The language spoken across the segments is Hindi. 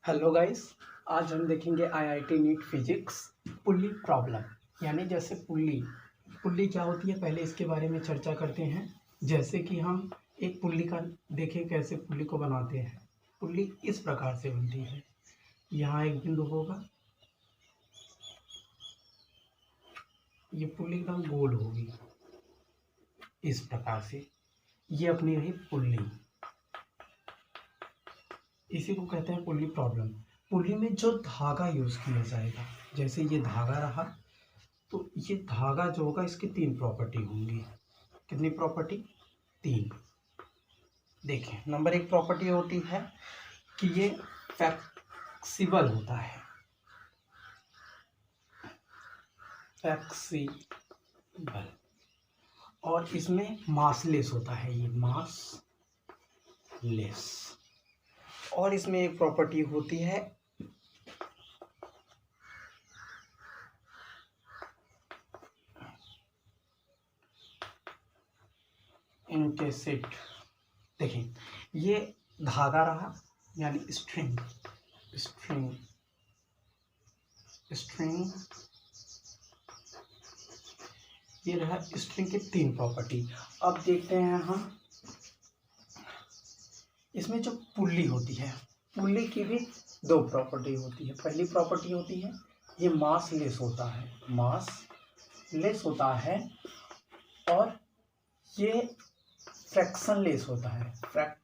हेलो गाइस, आज हम देखेंगे IIT NEET physics pulley problem. यानी जैसे पुल्ली क्या होती है, पहले इसके बारे में चर्चा करते हैं। जैसे कि हम एक पुल्ली का देखें कैसे पुल्ली को बनाते हैं। पुल्ली इस प्रकार से बनती है। यहाँ एक बिंदु होगा, ये पुल्ली एकदम गोल होगी इस प्रकार से। ये अपनी रही पुल्ली, इसी को कहते हैं पुल्ली प्रॉब्लम। पुल्ली में जो धागा यूज किया जाएगा, जैसे ये धागा रहा, तो ये धागा जो होगा इसकी 3 प्रॉपर्टी होंगी। कितनी प्रॉपर्टी? 3। देखें, नंबर 1 प्रॉपर्टी होती है कि ये फ्लेक्सिबल होता है, फ्लेक्सिबल, और इसमें मासलेस होता है, ये मासलेस। और इसमें एक प्रॉपर्टी होती है इंटेसिट। देखिए, ये धागा रहा यानी स्ट्रिंग, ये रहा स्ट्रिंग की 3 प्रॉपर्टी। अब देखते हैं हम इसमें जो पुल्ली होती है, पुल्ली की भी 2 प्रॉपर्टी होती है। पहली प्रॉपर्टी होती है ये मासलेस होता है, और ये फ्रैक्शनलेस होता है, फ्रैक्शनलेस।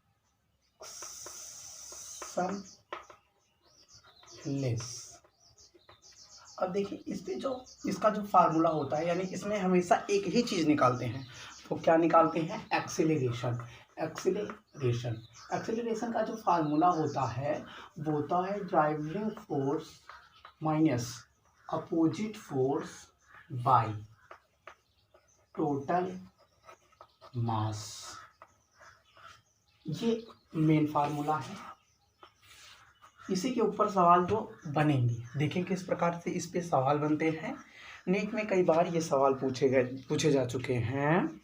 अब देखिए, इस पे जो इसका जो फार्मूला होता है, यानी इसमें हमेशा एक ही चीज़ निकालते हैं। तो क्या निकालते हैं? एक्सीलरेशन का जो फार्मूला होता है वो होता है driving force minus opposite force by total मास। ये मेन फार्मूला है। इसी के ऊपर सवाल जो बनेंगे, देखें किस प्रकार से इस पे सवाल बनते हैं। नीट में कई बार ये सवाल पूछे जा चुके हैं।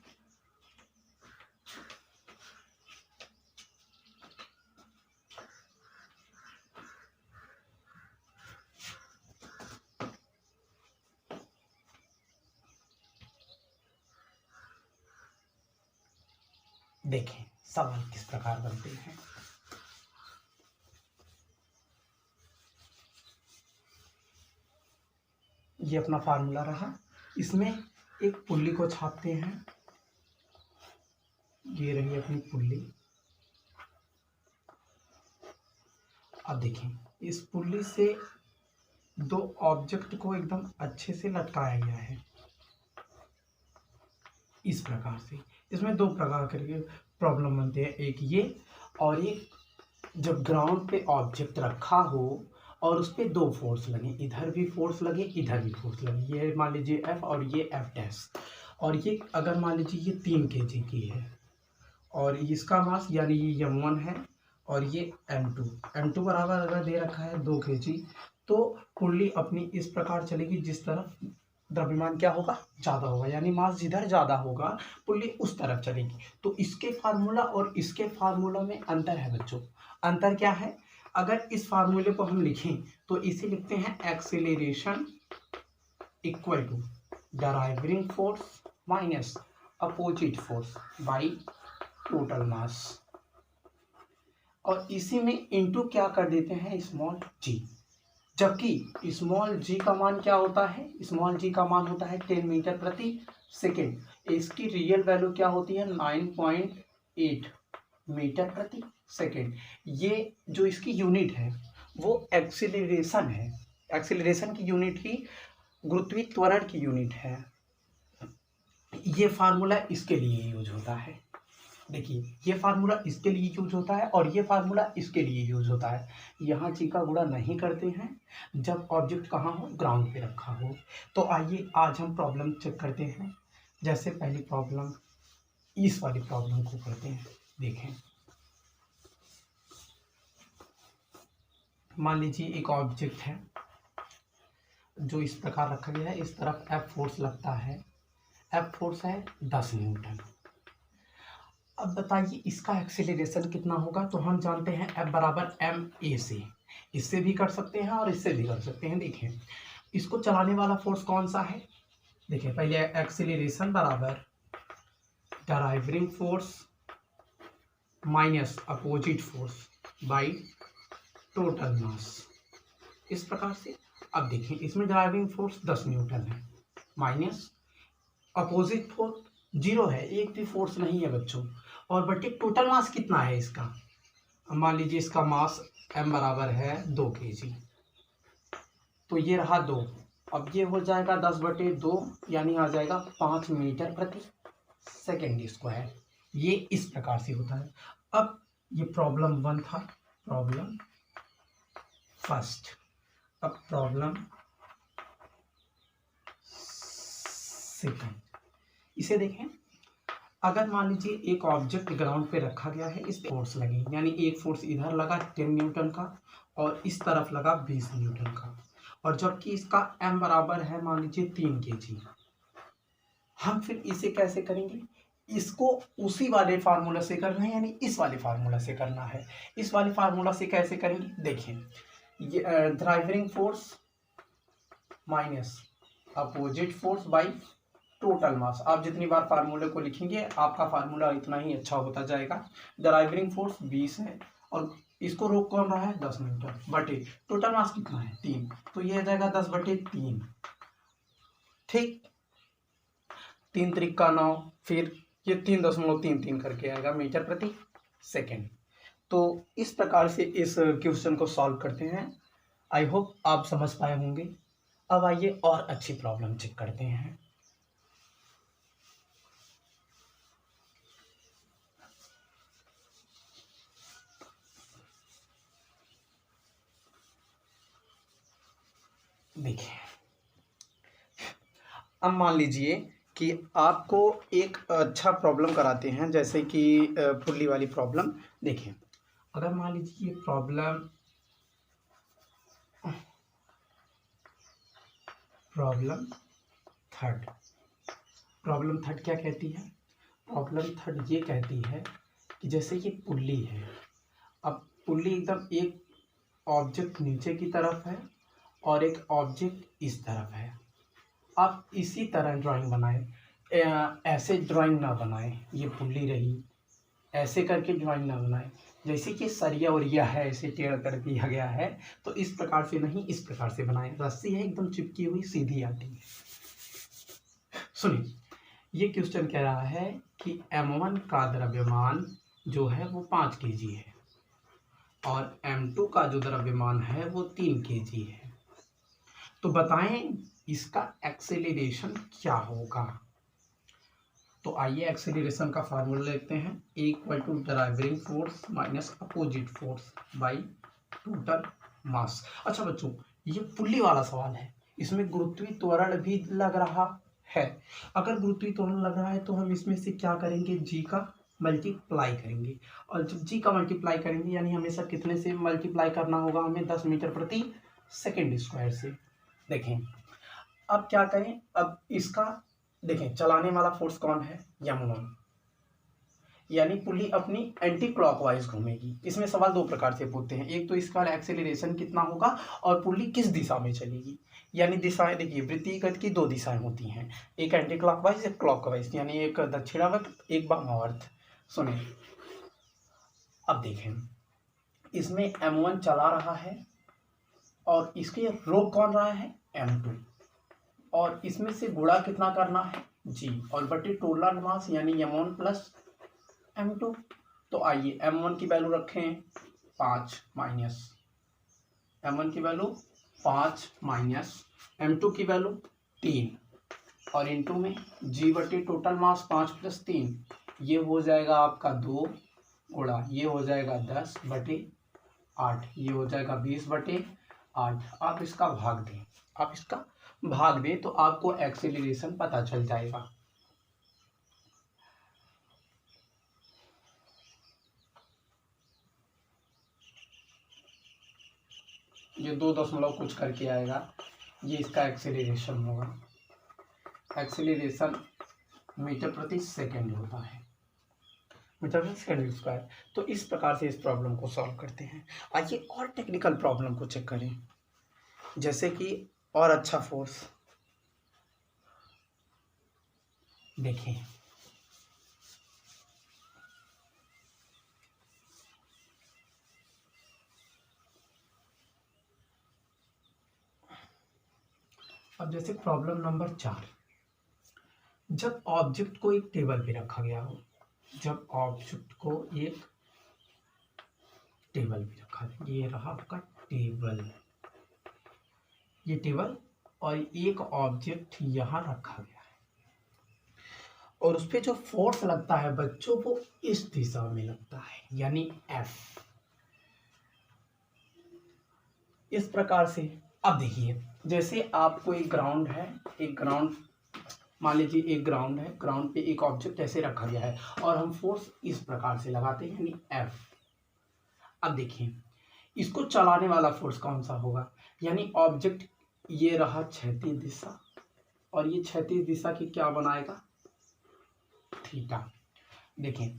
देखें सवाल किस प्रकार बनते हैं। ये अपना फार्मूला रहा, इसमें एक पुल्ली को छापते हैं। ये रही अपनी पुल्ली। अब देखें, इस पुल्ली से 2 ऑब्जेक्ट को एकदम अच्छे से लटकाया गया है इस प्रकार से। इसमें 2 प्रकार के प्रॉब्लम बनते हैं, एक ये और एक जब ग्राउंड पे ऑब्जेक्ट रखा हो और उस पर 2 फोर्स लगे, इधर भी फोर्स लगे, इधर भी फोर्स लगे। ये मान लीजिए F और ये F', और ये अगर मान लीजिए ये 3 kg की है और इसका मास यानी ये m1 है और ये m2 बराबर अगर दे रखा है 2 kg, तो पुल्ली अपनी इस प्रकार चलेगी जिस तरफ द्रव्यमान क्या होगा? ज़्यादा होगा, यानी मास जिधर ज़्यादा होगा पुल्ली उस तरफ चलेगी। तो इसके फार्मूला और इसके फार्मूला में अंतर है बच्चों। अंतर क्या है? अगर इस फार्मूले को हम लिखें तो इसे लिखते हैं acceleration equal to driving force minus opposite force by total mass, और इसी में इनटू क्या कर देते हैं? Small g। जबकि स्मॉल g का मान क्या होता है? स्मॉल g का मान होता है 10 मीटर प्रति सेकेंड। इसकी रियल वैल्यू क्या होती है? 9.8 मीटर प्रति सेकेंड। ये जो इसकी यूनिट है वो एक्सीलरेशन है। एक्सीलरेशन की यूनिट ही गुरुत्वीय त्वरण की यूनिट है। ये फार्मूला इसके लिए यूज होता है। देखिए, ये फार्मूला इसके लिए यूज होता है और ये फार्मूला इसके लिए यूज होता है। यहाँ जी का गुणा नहीं करते हैं जब ऑब्जेक्ट कहाँ हो? ग्राउंड पे रखा हो। तो आइए आज हम प्रॉब्लम चेक करते हैं। जैसे पहली प्रॉब्लम, इस वाली प्रॉब्लम को करते हैं। देखें, मान लीजिए एक ऑब्जेक्ट है जो इस प्रकार रखा गया है, इस तरफ F फोर्स लगता है, F फोर्स है 10 न्यूटन। अब बताइए इसका एक्सीलरेशन कितना होगा? तो हम जानते हैं F बराबर ma से। इससे भी कर सकते हैं और इससे भी कर सकते हैं। देखें, इसको चलाने वाला फोर्स कौन सा है? देखिए, पहले एक्सीलरेशन बराबर driving force minus opposite force by total mass, इस प्रकार से। अब देखिए, इसमें ड्राइविंग फोर्स 10 न्यूटन है माइनस अपोजिट फोर्स 0 है, एक भी फोर्स नहीं है बच्चों, और बटे टोटल मास कितना है इसका। अब मान लीजिए इसका मास m बराबर है 2 kg, तो ये रहा 2, अब ये हो जाएगा 10/2, यानी आ जाएगा 5 मीटर प्रति सेकेंड स्क्वायर। ये इस प्रकार से होता है। अब ये प्रॉब्लम 1 था, प्रॉब्लम फर्स्ट। अब प्रॉब्लम सेकंड, इसे देखें। अगर मान लीजिए एक ऑब्जेक्ट ग्राउंड पे रखा गया है, इस फोर्स लगी, यानी एक फोर्स इधर लगा 10 न्यूटन का और इस तरफ लगा 20 न्यूटन का, और जबकि इसका m बराबर है मान लीजिए 3 kg। हम फिर इसे कैसे करेंगे? इसको उसी वाले फार्मूला से करना है, यानी इस वाले फार्मूला से करना है। इस वाले फार्मूला से कैसे करेंगे? देखिए, ये driving force minus opposite force by total mass. आप जितनी बार फार्मूले को लिखेंगे आपका फार्मूला इतना ही अच्छा होता जाएगा। ड्राइविंग फोर्स 20 है और इसको रोक कौन रहा है? 10 न्यूटन, बटे टोटल मास कितना है? 3, तो ये आ जाएगा 10/3। ठीक, 3 त्रिक 9, फिर ये 3.33 करके आएगा मीटर प्रति सेकेंड। तो इस प्रकार से इस क्वेश्चन को सॉल्व करते हैं। आई होप आप समझ पाए होंगे। अब आइए और अच्छी प्रॉब्लम चेक करते हैं। देखिए, अब मान लीजिए कि आपको एक अच्छा प्रॉब्लम कराते हैं, जैसे कि पुल्ली वाली प्रॉब्लम। देखिए, अगर मान लीजिए ये प्रॉब्लम थर्ड क्या कहती है? प्रॉब्लम थर्ड ये कहती है कि जैसे ये पुल्ली है, अब पुल्ली एकदम एक ऑब्जेक्ट नीचे की तरफ है और एक ऑब्जेक्ट इस तरफ है। आप इसी तरह ड्राइंग बनाएं, ऐसे ड्राइंग ना बनाएं। ये पुल्ली रही, ऐसे करके ड्राइंग ना बनाएं। जैसे कि सरिया उरिया है, ऐसे टेढ़ कर दिया गया है, तो इस प्रकार से नहीं, इस प्रकार से बनाएं। रस्सी है एकदम चिपकी हुई, सीधी आती है। सुनिए, ये क्वेश्चन कह रहा है कि m1 का द्रव्यमान जो है वो 5 kg है और m2 का जो द्रव्यमान है वो 3 kg है। तो बताएं इसका एक्सेलरेशन क्या होगा। तो आइए एक्सेलरेशन का फार्मूला लेते हैं। = Driving force minus opposite force by total mass. अच्छा बच्चों, ये पुल्ली वाला सवाल है, इसमें गुरुत्वीय त्वरण भी लग रहा है। अगर गुरुत्वीय त्वरण लग रहा है तो हम इसमें से क्या करेंगे? जी का मल्टीप्लाई करेंगे, और जब जी का मल्टीप्लाई करेंगे यानी हमेशा कितने से मल्टीप्लाई करना होगा? हमें 10 मीटर प्रति सेकेंड स्क्वायर से। देखें, अब क्या करें? अब इसका देखें, चलाने वाला फोर्स कौन है? m1, यानी पुल्ली अपनी एंटी क्लॉकवाइज घूमेगी। इसमें सवाल 2 प्रकार से पूछते हैं, एक तो इसका एक्सेलरेशन कितना होगा और पुल्ली किस दिशा में चलेगी। यानी दिशाएं देखिए, वृत्तीय गति की 2 दिशाएं होती हैं, एक एंटी क्लॉकवाइज, एक क्लॉकवाइज, यानी एक दक्षिणावर्त, एक वामावर्त। सुनिए, अब देखें, इसमें m1 चला रहा है और इसके रोक कौन रहा है? m2, और इसमें से गुणा कितना करना है? g, और बटे टोटल मास यानी m1 प्लस m2। तो आइए m1 की वैल्यू रखें 5 माइनस m1 की वैल्यू 5 माइनस m2 की वैल्यू 3, और इनटू में g बटे टोटल मास 5 + 3, ये हो जाएगा आपका 2, गुणा ये हो जाएगा 10/8, ये हो जाएगा 20/8। आप इसका भाग दें तो आपको एक्सेलरेशन पता चल जाएगा। ये 2 दशमलव कुछ करके आएगा, ये इसका एक्सेलरेशन होगा। एक्सेलरेशन मीटर प्रति सेकेंड होता है। Metre second square. तो इस प्रकार से इस प्रॉब्लम को सॉल्व करते हैं। आइए और टेक्निकल प्रॉब्लम को चेक करें, जैसे कि और अच्छा फोर्स देखें। अब जैसे प्रॉब्लम नंबर 4, जब ऑब्जेक्ट को एक टेबल पे रखा गया हो, जब ऑब्जेक्ट को एक टेबल पे रखा गया, ये रहा आपका टेबल, ये टेबल, और एक ऑब्जेक्ट यहाँ रखा गया है, और उस पर जो फोर्स लगता है बच्चों वो इस दिशा में लगता है, यानी F। इस प्रकार से अब देखिए, जैसे आपको एक ग्राउंड है, एक ग्राउंड मान लीजिए, एक ग्राउंड है, ग्राउंड पे एक ऑब्जेक्ट ऐसे रखा गया है और हम फोर्स इस प्रकार से लगाते हैं, यानी F। अब देखिए, इसको चलाने वाला फोर्स कौन सा होगा, यानी ऑब्जेक्ट ये रहा क्षैतिज दिशा, और ये क्षैतिज दिशा की क्या बनाएगा, थीटा। देखें,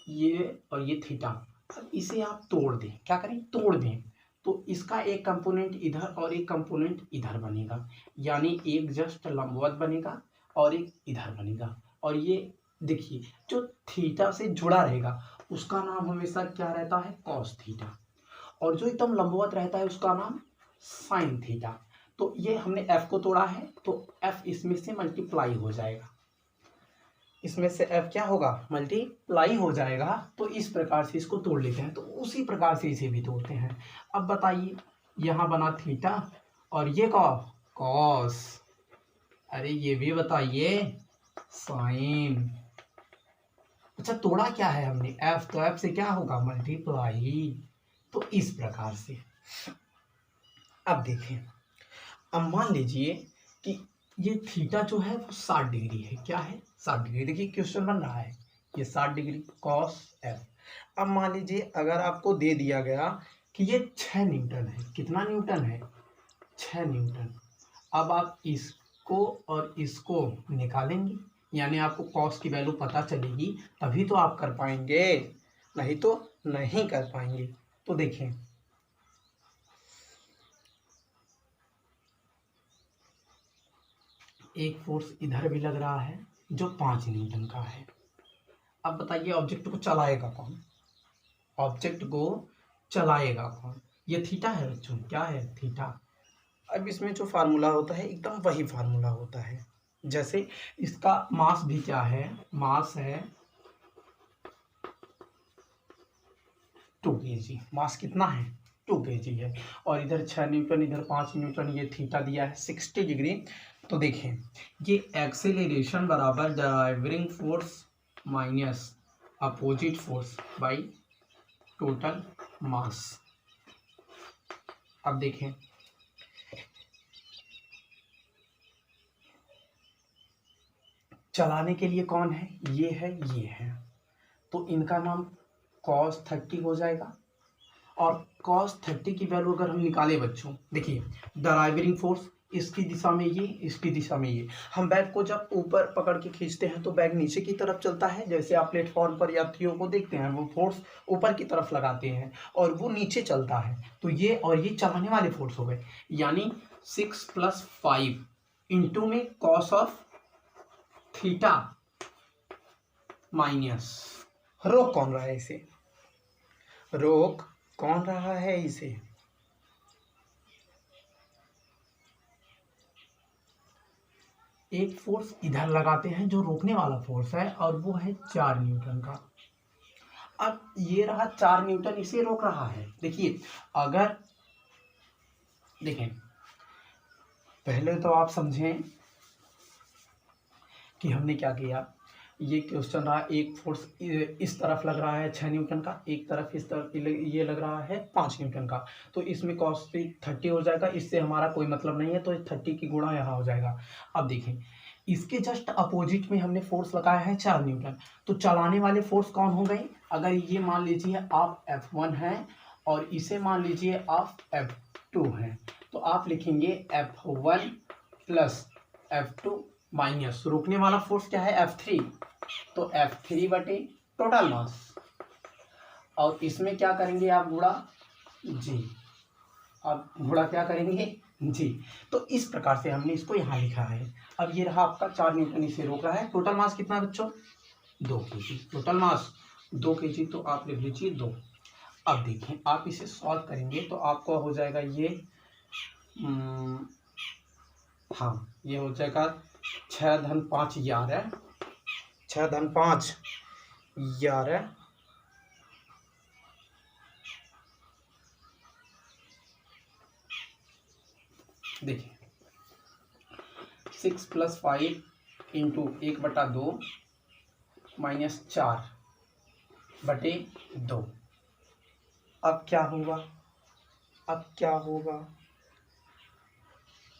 ये और ये थीटा। अब इसे आप तोड़ दें, क्या करें, तोड़ दें, तो इसका एक कंपोनेंट इधर और एक कंपोनेंट इधर बनेगा, यानी एक जस्ट लंबवत बनेगा और एक इधर बनेगा। और ये देखिए, जो थीटा से जुड़ा रहेगा उसका नाम हमेशा क्या रहता है, कॉस थीटा, और जो एकदम लंबवत रहता है उसका नाम साइन थीटा। तो ये हमने एफ को तोड़ा है, तो एफ इसमें से मल्टीप्लाई हो जाएगा, इसमें से एफ क्या होगा, मल्टीप्लाई हो जाएगा। तो इस प्रकार से इसको तोड़ लेते हैं, तो उसी प्रकार से इसे भी तोड़ते हैं। अब बताइए, यहाँ बना थीटा और ये कॉस, अरे ये भी बताइए साइन। अच्छा, तोड़ा क्या है हमने, एफ, तो एफ से क्या होगा, मल्टीप्लाई। तो इस प्रकार से अब देखें, अब मान लीजिए कि ये थीटा जो है वो 60 डिग्री है, क्या है, 60 डिग्री। देखिए क्वेश्चन बन रहा है, ये 60 डिग्री कॉस एफ। अब मान लीजिए अगर आपको दे दिया गया कि ये 6 न्यूटन है, कितना न्यूटन है, 6 न्यूटन। अब आप इसको और इसको निकालेंगे, यानी आपको कॉस की वैल्यू पता चलेगी, तभी तो आप कर पाएंगे, नहीं तो नहीं कर पाएंगे। तो देखें, एक फोर्स इधर भी लग रहा है जो 5 न्यूटन का है। अब बताइए ऑब्जेक्ट को चलाएगा कौन, ऑब्जेक्ट को चलाएगा कौन, ये थीटा है बच्चों, क्या है, थीटा। अब इसमें जो फार्मूला होता है एकदम वही फार्मूला होता है, जैसे इसका मास भी क्या है, मास है 2 kg, मास कितना है, 2 kg है, और इधर 6 न्यूटन, इधर 5 न्यूटन, ये थीटा दिया है 60 डिग्री। तो देखें, ये एक्सेलरेशन बराबर driving force minus opposite force by total मास। अब देखें, चलाने के लिए कौन है, ये है, ये है, तो इनका नाम cos 30 हो जाएगा। और cos 30 की वैल्यू अगर हम निकालें बच्चों, देखिए ड्राइविंग फोर्स इसकी दिशा में ये, इसकी दिशा में ये, हम बैग को जब ऊपर पकड़ के खींचते हैं तो बैग नीचे की तरफ चलता है, जैसे आप प्लेटफॉर्म पर यात्रियों को देखते हैं वो फोर्स ऊपर की तरफ लगाते हैं और वो नीचे चलता है, तो ये और ये चलाने वाले फोर्स हो गए, यानी 6 + 5 इंटू में कॉस ऑफ थीटा माइनस, रोक कौन रहा है इसे, रोक कौन रहा है इसे, एक फोर्स इधर लगाते हैं जो रोकने वाला फोर्स है, और वो है 4 न्यूटन का। अब ये रहा 4 न्यूटन, इसे रोक रहा है। देखिए, अगर देखें, पहले तो आप समझें कि हमने क्या किया, ये क्वेश्चन रहा, एक फोर्स इस तरफ लग रहा है 6 न्यूटन का, एक तरफ इस तरफ ये लग रहा है 5 न्यूटन का, तो इसमें cos 30 हो जाएगा, इससे हमारा कोई मतलब नहीं है, तो 30 की गुणा यहाँ हो जाएगा। अब देखें, इसके जस्ट अपोजिट में हमने फोर्स लगाया है 4 न्यूटन, तो चलाने वाले फोर्स कौन हो गए, अगर ये मान लीजिए आप F1 है और इसे मान लीजिए आप F2 है, तो आप लिखेंगे F1 + F2 माइनस रोकने वाला फोर्स क्या है, F3, तो F3/2 टोटल मास, और इसमें क्या करेंगे आप गुणा जी, आप गुणा क्या करेंगे जी। तो इस प्रकार से हमने इसको यहाँ लिखा है। अब ये रहा आपका 4 न्यूटन, इसे रोक रहा है। टोटल मास कितना है बच्चों? 2 kg। टोटल मास 2 kg, तो आप लिख लीजिए 2। अब देखिए आप इसे सॉल्व करेंगे तो आपको हो जाएगा ये हाँ, ये हो जाएगा 6 धन 5 11, 6 धन 5 11, देखिए 6 + 5 इंटू 1/2 -4/2। अब क्या होगा? अब क्या होगा?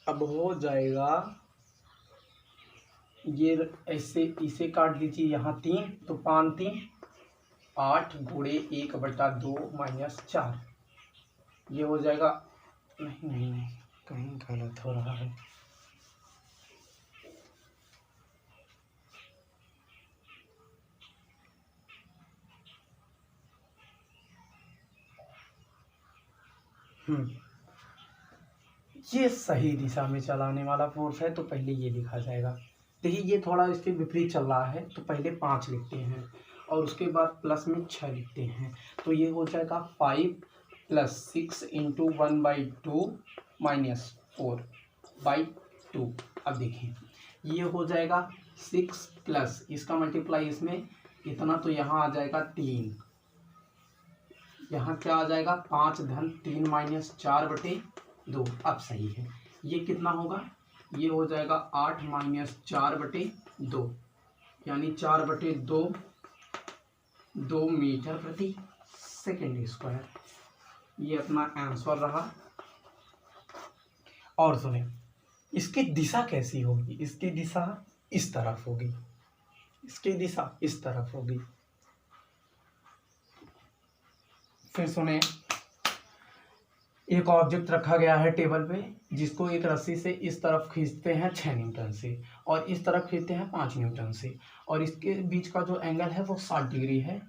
अब हो जाएगा ये ऐसे, इसे काट दीजिए यहाँ 3, तो 5 3 8 गुणे 1/2 -4, ये हो जाएगा। नहीं नहीं नहीं, कहीं गलत हो रहा है। ये सही दिशा में चलाने वाला फोर्स है, तो पहले ये लिखा जाएगा। देखिए ये थोड़ा इसके विपरीत चल रहा है, तो पहले 5 लिखते हैं और उसके बाद प्लस में 6 लिखते हैं, तो ये हो जाएगा 5 + 6 इंटू 1/2 -4/2। अब देखिए ये हो जाएगा 6 प्लस इसका मल्टीप्लाई इसमें इतना, तो यहाँ आ जाएगा 3, यहाँ क्या आ जाएगा 5 धन 3 -4/2। अब सही है, ये कितना होगा? ये हो जाएगा 8 -4/2, यानी 4/2 2 मीटर प्रति सेकेंड स्क्वायर। ये अपना आंसर रहा। और सुने, इसकी दिशा कैसी होगी? इसकी दिशा इस तरफ होगी, इसकी दिशा इस तरफ होगी। फिर सुने, एक ऑब्जेक्ट रखा गया है टेबल पे, जिसको एक रस्सी से इस तरफ खींचते हैं 6 न्यूटन से और इस तरफ खींचते हैं 5 न्यूटन से, और इसके बीच का जो एंगल है वो 60 डिग्री है,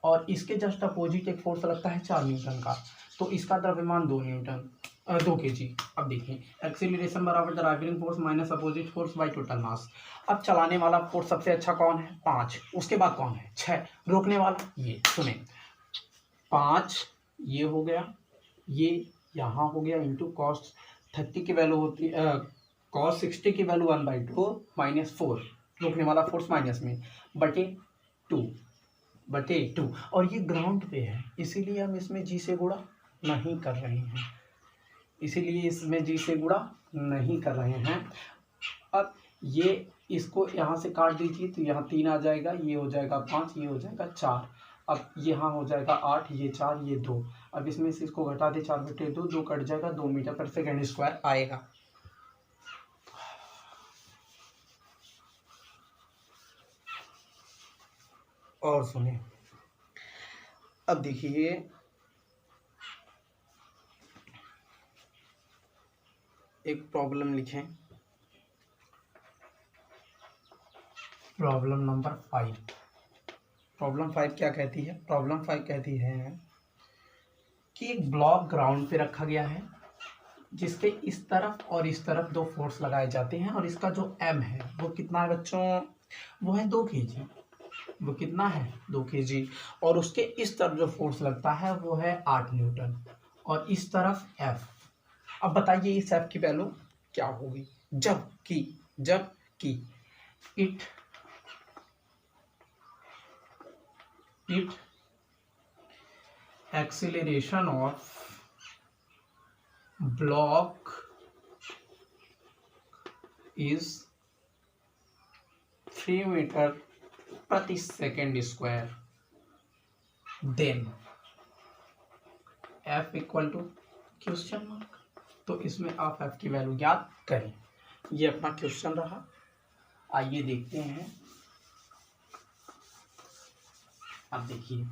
और इसके जस्ट अपोजिट एक फोर्स लगता है 4 न्यूटन का, तो इसका द्रव्यमान 2 kg। अब देखिए एक्सीलरेशन बराबर driving force minus opposite force by total मास। अब चलाने वाला फोर्स सबसे अच्छा कौन है? 5। उसके बाद कौन है? 6। रोकने वाला ये सुने 5, ये हो गया, ये यहाँ हो गया, इंटू cos 30 की वैल्यू होती है cos 60 की वैल्यू 1/2 -4, रोकने वाला फोर्स माइनस में /2 और ये ग्राउंड पे है, इसीलिए हम इसमें जी से गुणा नहीं कर रहे हैं, इसीलिए इसमें जी से गुणा नहीं कर रहे हैं। अब ये इसको यहाँ से काट दीजिए, तो यहाँ 3 आ जाएगा, ये हो जाएगा 5, ये हो जाएगा 4, अब यहाँ हो जाएगा 8, ये 4, ये 2। अब इसमें से इसको घटा दे, 4/2, 2 कट जाएगा, 2 मीटर पर सेकेंड स्क्वायर आएगा। और सुनिए, अब देखिए एक प्रॉब्लम लिखें, प्रॉब्लम नंबर 5। प्रॉब्लम 5 क्या कहती है? प्रॉब्लम 5 कहती है कि एक ब्लॉक ग्राउंड पे रखा गया है, जिसके इस तरफ और इस तरफ 2 फोर्स लगाए जाते हैं, और इसका जो m है वो कितना है बच्चों? वो है 2 kg। वो कितना है? 2 kg। और उसके इस तरफ जो फोर्स लगता है वो है 8 न्यूटन, और इस तरफ F। अब बताइए इस F की वैल्यू क्या होगी जबकि it acceleration of block is 3 metre प्रति second square, then F equal to question mark. तो इसमें आप F की वैल्यू ज्ञात करें। ये अपना क्वेश्चन रहा। आइए देखते हैं। अब देखिए,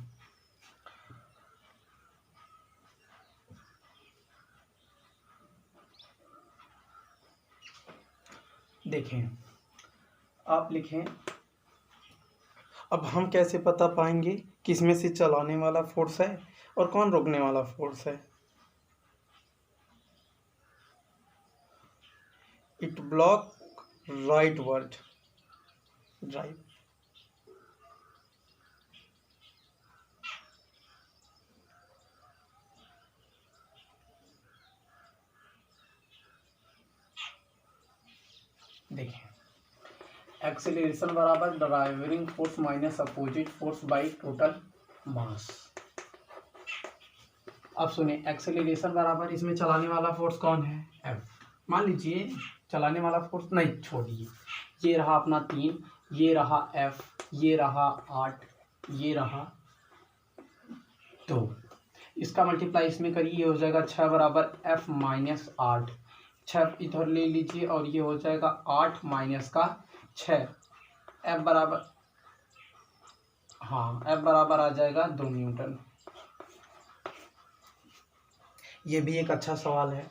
देखें, आप लिखें, अब हम कैसे पता पाएंगे किस में से चलाने वाला फोर्स है और कौन रोकने वाला फोर्स है? It block right word drive. देखिए, एक्सेलरेशन बराबर driving force minus opposite force by total mass. अब सुनिए, एक्सेलरेशन बराबर इसमें चलाने वाला फोर्स कौन है? एफ। मान लीजिए चलाने वाला फोर्स नहीं, छोड़िए, ये रहा अपना 3, ये रहा एफ, ये रहा 8, ये रहा 2। इसका मल्टीप्लाई इसमें करिए, ये हो जाएगा 6 बराबर एफ माइनस 8। 6 इधर ले लीजिए और ये हो जाएगा 8 माइनस का 6। एफ बराबर, हाँ, एफ बराबर आ जाएगा 2 न्यूटन। ये भी एक अच्छा सवाल है।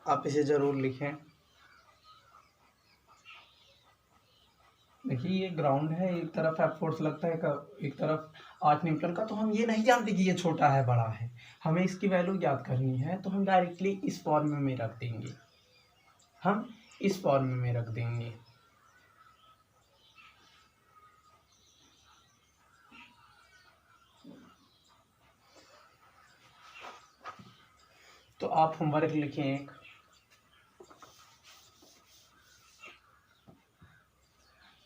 आप इसे जरूर लिखें। देखिए, ये ग्राउंड है, एक तरफ एफ फोर्स लगता है, एक तरफ 8 न्यूटन का। तो हम ये नहीं जानते कि ये छोटा है बड़ा है, हमें इसकी वैल्यू याद करनी है, तो हम डायरेक्टली इस फॉर्म में रख देंगे, हम इस फॉर्म में रख देंगे। तो आप होमवर्क लिखें एक,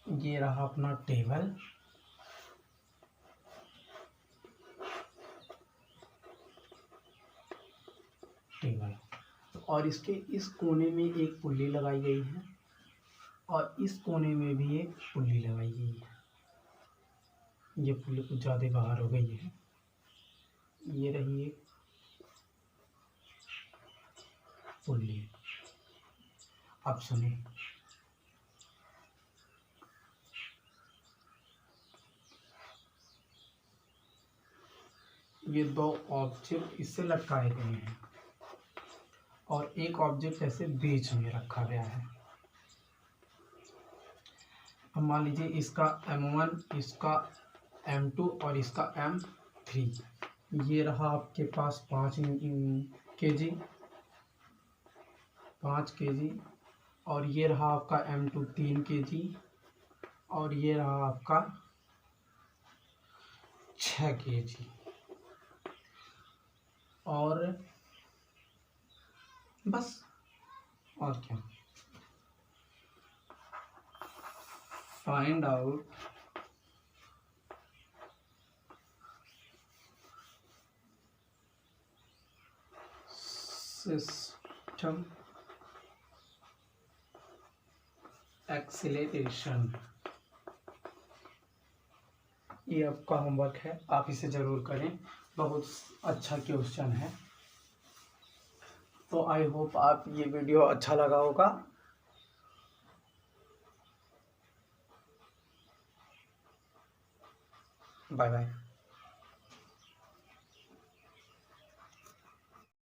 ये रहा अपना टेबल, और इसके इस कोने में एक पुल्ली लगाई गई है और इस कोने में भी एक पुल्ली लगाई गई है। ये पुल्ली कुछ ज़्यादा बाहर हो गई है, ये रही एक पुल्ली। अब सुनिए, ये 2 ऑब्जेक्ट इससे लटकाए गए हैं और एक ऑब्जेक्ट ऐसे बीच में रखा गया है। अब मान लीजिए इसका M1, इसका M2 और इसका M3। ये रहा आपके पास 5 kg और ये रहा आपका M2 3 kg और ये रहा आपका 6 kg। और बस, और क्या, फाइंड आउट सिस्टम एक्सीलरेशन। ये आपका होमवर्क है, आप इसे ज़रूर करें, बहुत अच्छा क्वेश्चन है। तो आई होप आप ये वीडियो अच्छा लगा होगा। Bye bye.